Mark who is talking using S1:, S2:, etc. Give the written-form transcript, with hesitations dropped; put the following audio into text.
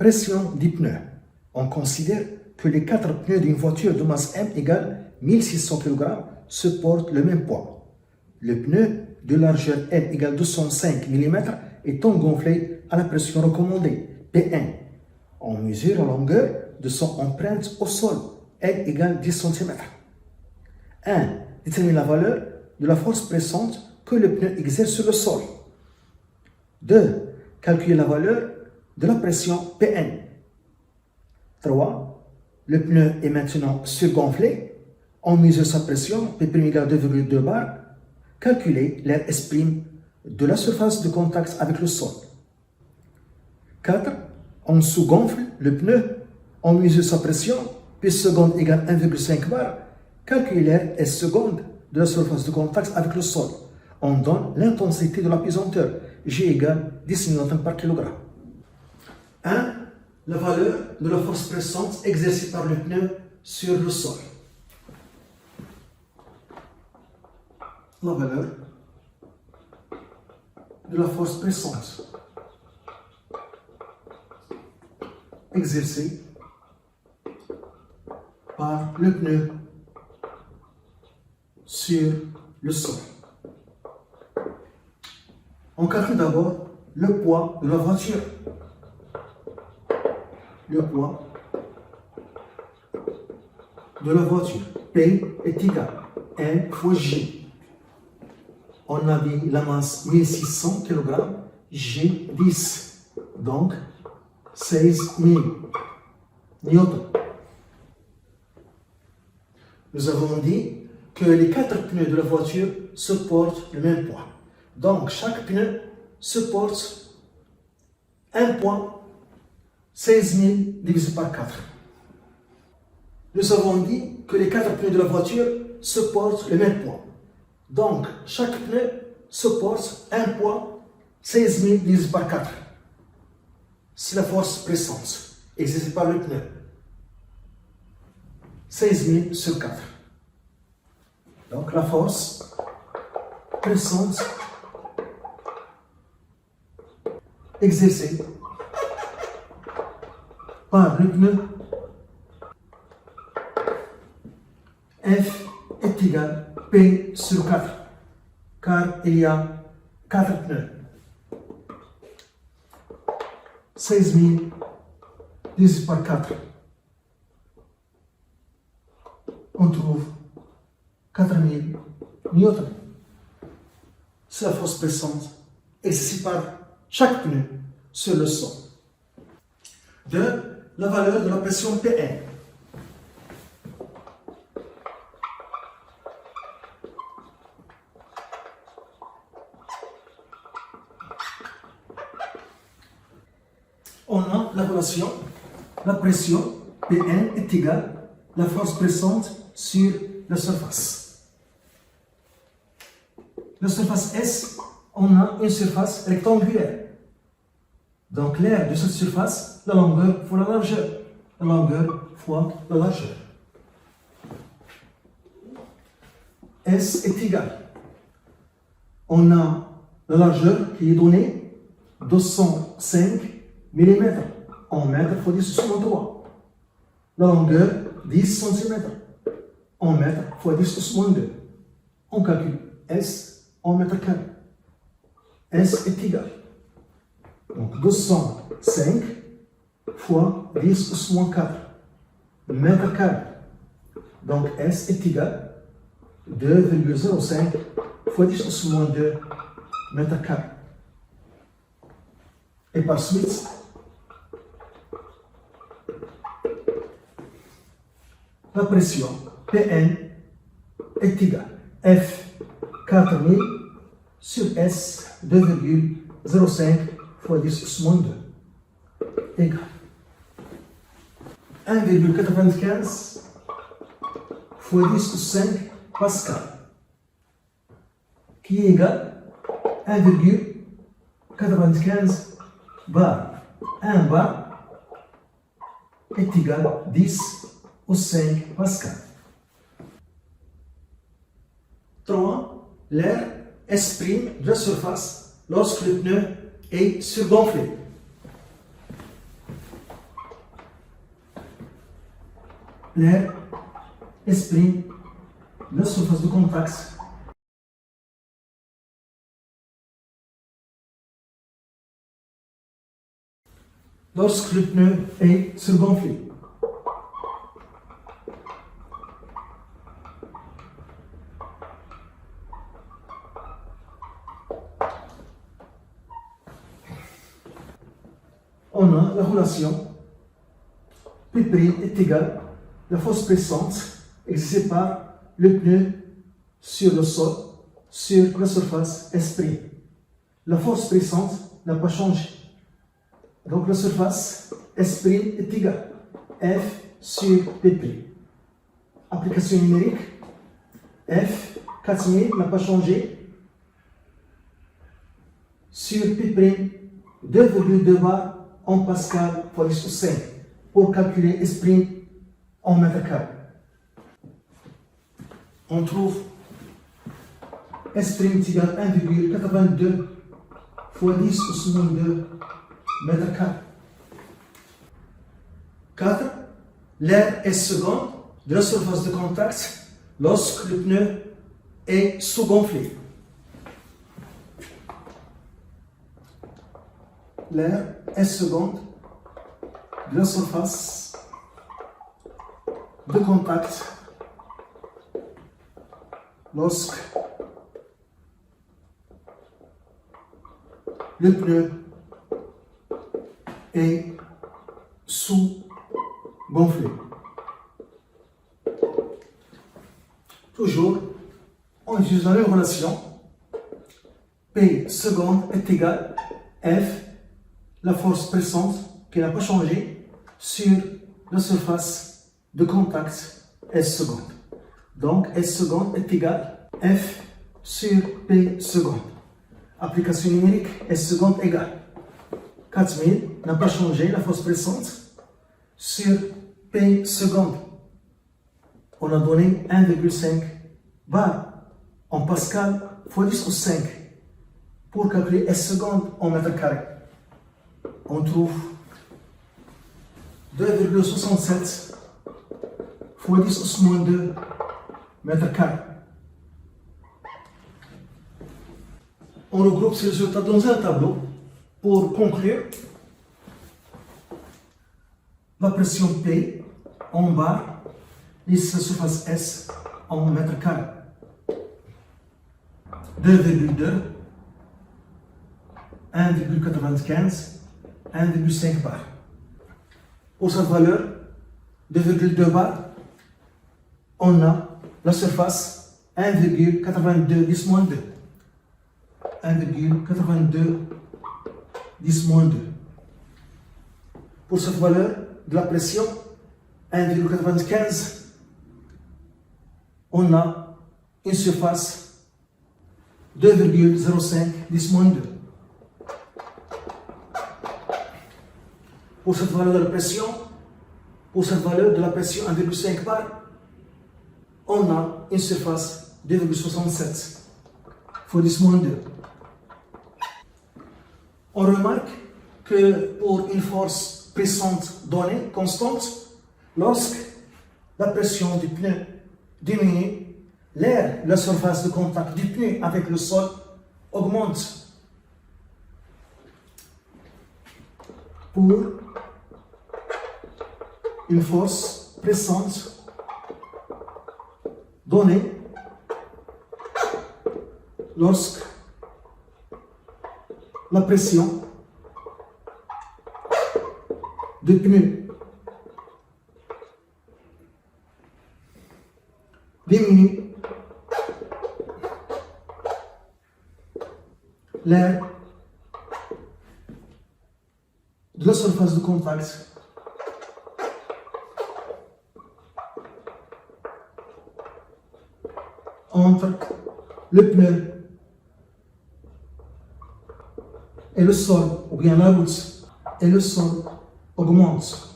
S1: Pression des pneus. On considère que les 4 pneus d'une voiture de masse M égale 1600 kg supportent le même poids. Le pneu de largeur M égale 205 mm étant gonflé à la pression recommandée, P1. On mesure la longueur de son empreinte au sol, L égale 10 cm. 1. Détermine la valeur de la force pressante que le pneu exerce sur le sol. 2. Calculer la valeur de la pression Pn. 3. Le pneu est maintenant surgonflé. On mesure sa pression, P' égale 2,2 bar. Calculer l'air S' de la surface de contact avec le sol. 4. On sous-gonfle le pneu. On mesure sa pression, P seconde égale 1,5 bar. Calculer l'air S seconde de la surface de contact avec le sol. On donne l'intensité de l'apesanteur, G égale 10 N par kg. 1. La valeur de la force pressante exercée par le pneu sur le sol. La valeur de la force pressante exercée par le pneu sur le sol. On calcule d'abord le poids de la voiture. Le poids de la voiture, P est égal à N fois J. On a dit la masse 1600 kg, G 10, donc 16 000 newtons. Nous avons dit que les 4 pneus de la voiture supportent le même poids. Donc chaque pneu supporte un poids 16 000 divisé par 4. Nous avons dit que les 4 pneus de la voiture supportent le même poids. Donc, chaque pneu supporte un poids 16 000 divisé par 4. C'est la force pressante exercée par le pneu. 16 000 sur 4. Donc, la force pressante exercée par le pneu F est égal à P sur 4, car il y a 4 pneus. 16 000 divisé par 4. On trouve 4 000 newtons. C'est la force pressante exercée par chaque pneu sur le sol. 2. La valeur de la pression Pn. On a la relation, la pression Pn est égale à la force pressante sur la surface. La surface S, on a une surface rectangulaire. Donc l'aire de cette surface, la longueur fois la largeur. La longueur fois la largeur. S est égal. On a la largeur qui est donnée 205 mm. En mètres fois 10 sur 3. La longueur 10 cm. En mètres fois 10 sur 2. On calcule S en mètres carrés. S est égal. Donc 205 fois 10 sur 4 mètres carrés. Donc S est égal à 2,05 fois 10 sur 2 mètres carrés. Et par suite, la pression Pn est égale à F 4000 sur S 2,05 fois 10 sur 2 égale 1,95 fois 10 sur 5 Pascal, qui est égal à 1,95 bar. 1 bar est égal à 10 au 5 Pascal. 3. L'air S' de la surface lorsque le pneu est surgonflé. l'air exprime la surface de contact lorsque le pneu est surgonflé. On a la relation P' est égale à la force pressante exercée par le pneu sur le sol, sur la surface S'. La force pressante n'a pas changé. Donc la surface S' est égale à F sur P'. Application numérique, F, 4000 n'a pas changé. Sur P', 2,2 bar en pascal fois 10 sur 5 pour calculer S' en mètre carré. On trouve S' est égal à 1,82 fois 10 au moins 2 mètres carrés. 4. L'air est seconde de la surface de contact lorsque le pneu est sous-gonflé. L'air est seconde de la surface de contact lorsque le pneu est sous-gonflé. Toujours, en utilisant la relation, P seconde est égal à F, la force pressante qui n'a pas changé, sur la surface de contact S seconde. Donc S seconde est égal à F sur P seconde. Application numérique, S seconde égale 4000 n'a pas changé, la force pressante, sur P seconde. On a donné 1,5 bar en pascal fois 10 au 5 pour calculer S seconde en mètre carré. On trouve 2,67 fois 10 au moins 2 mètres carrés. On regroupe ces résultats dans un tableau pour conclure. La pression P en bar, ici la surface S en mètre carré. 2,2, 1,95, 1,5 bar. Pour cette valeur, 2,2 bar, on a la surface 1,82 10 moins 2. 1,82 10 moins 2. Pour cette valeur de la pression, 1,95, on a une surface 2,05 10 moins 2. Pour cette valeur de la pression, pour cette valeur de la pression 1,5 bar, on a une surface 2,67 fois 10 moins 2. On remarque que pour une force pressante donnée, constante, lorsque la pression du pneu diminue, l'air, la surface de contact du pneu avec le sol augmente. Pour une force pressante donnée, lorsque la pression du pneu diminue, l'air de la surface de contact entre le pneu et le sol, ou bien la route et le sol augmente.